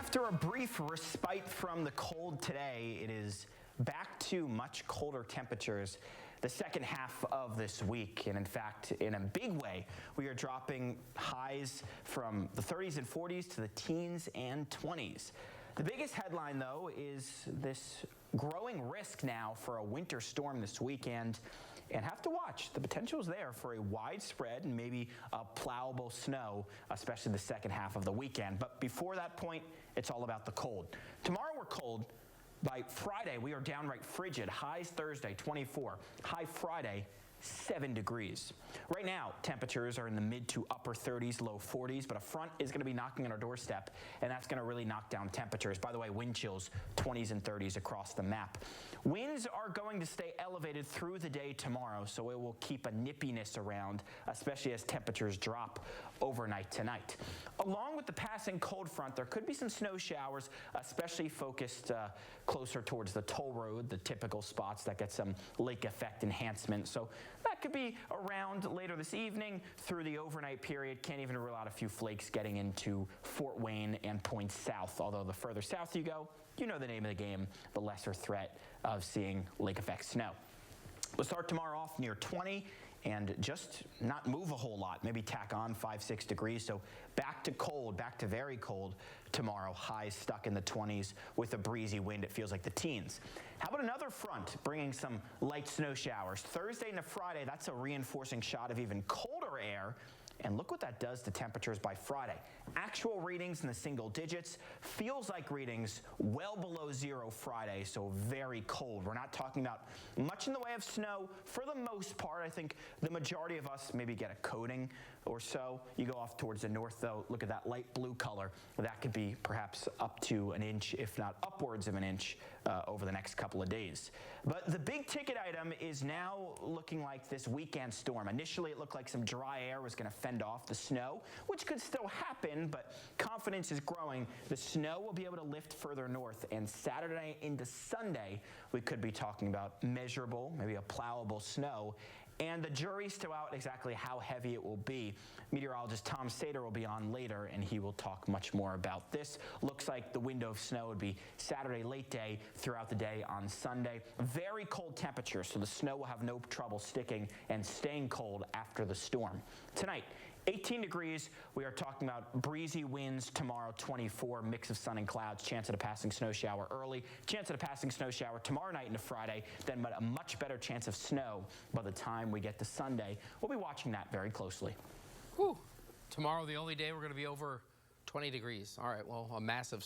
After a brief respite from the cold today, it is back to much colder temperatures the second half of this week. And in fact, in a big way, we are dropping highs from the 30s and 40s to the teens and 20s. The biggest headline, though, is this growing risk now for a winter storm this weekend. And have to watch. The potential is there for a widespread and maybe a plowable snow, especially the second half of the weekend. But before that point, it's all about the cold. Tomorrow we're cold. By Friday, we are downright frigid. Highs Thursday, 24. High Friday, 7 degrees. Right now, temperatures are in the mid to upper 30s, low 40s, but a front is going to be knocking on our doorstep, and that's going to really knock down temperatures. By the way, wind chills, 20s and 30s across the map. Winds are going to stay elevated through the day tomorrow, so it will keep a nippiness around, especially as temperatures drop overnight tonight. Along with the passing cold front, there could be some snow showers, especially focused closer towards the toll road, the typical spots that get some lake effect enhancement. So that could be around later this evening through the overnight period. Can't even rule out a few flakes getting into Fort Wayne and points south. Although the further south you go, you know the name of the game, the lesser threat of seeing lake effect snow. We'll start tomorrow off near 20 and just not move a whole lot, maybe tack on 5-6 degrees. So back to cold, back to very cold tomorrow. Highs stuck in the 20s with a breezy wind. It feels like the teens. How about another front bringing some light snow showers? Thursday into Friday, that's a reinforcing shot of even colder air. And look what that does to temperatures by Friday. Actual readings in the single digits. Feels like readings well below zero Friday, so very cold. We're not talking about much in the way of snow. For the most part, I think the majority of us maybe get a coating or so. You go off towards the north, though, look at that light blue color. That could be perhaps up to an inch, if not upwards of an inch, over the next couple of days. But the big ticket item is now looking like this weekend storm. Initially, it looked like some dry air was going to fend off the snow, which could still happen, but confidence is growing. The snow will be able to lift further north, and Saturday into Sunday, we could be talking about measurable, maybe a plowable snow. And the jury's still out exactly how heavy it will be. Meteorologist Tom Sater will be on later, and he will talk much more about this. Looks like the window of snow would be Saturday late day throughout the day on Sunday. Very cold temperatures, so the snow will have no trouble sticking and staying cold after the storm. Tonight, 18 degrees. We are talking about breezy winds tomorrow, 24, mix of sun and clouds, chance at a passing snow shower early, chance at a passing snow shower tomorrow night into Friday, then a much better chance of snow by the time we get to Sunday. We'll be watching that very closely. Whew. Tomorrow, the only day we're going to be over 20 degrees. All right, well, a massive